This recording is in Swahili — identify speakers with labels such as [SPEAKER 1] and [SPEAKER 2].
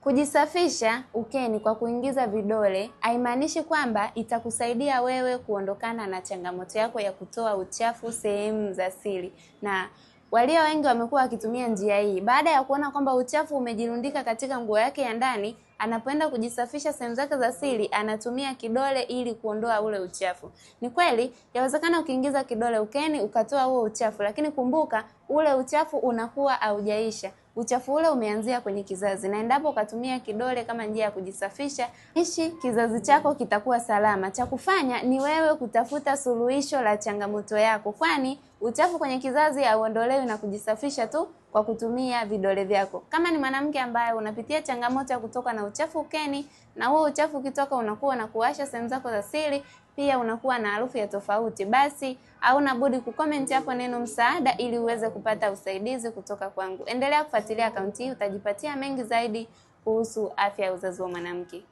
[SPEAKER 1] Kujisafisha ukeni kwa kuingiza vidole haimaanishi kwamba itakusaidia wewe kuondokana na changamoto yako ya kutoa uchafu sehemu za siri. Na walio wengi wamekuwa wakitumia njia hii. Baada ya kuona kwamba uchafu umejirundika katika nguo yake ya ndani, anapoenda kujisafisha sehemu zake za siri, anatumia kidole ili kuondoa ule uchafu. Ni kweli, yawezekana ukiingiza kidole ukeni ukatoa huo uchafu, lakini kumbuka ule uchafu unakuwa haujaisha. Uchafu ule umeanzia kwenye kizazi, na endapo ukatumia kidole kama njia ya kujisafisha, kizazi chako kitakuwa salama. Cha kufanya ni wewe kutafuta suluhisho la changamoto yako, kwani uchafu kwenye kizazi hauondolewi na kujisafisha tu kwa kutumia vidole vyako. Kama ni mwanamke ambaye unapitia changamoto ya kutoka na uchafu ukeni, na huo uchafu ukitoka unakuwa na kuwasha sehemu zako za siri, pia unakuwa na harufu ya tofauti, basi hauna budi kucomment hapo neno msaada ili uweze kupata usaidizi kutoka kwangu. Endelea kufuatilia akaunti hii, utajipatia mengi zaidi kuhusu afya ya uzazi wa mwanamke.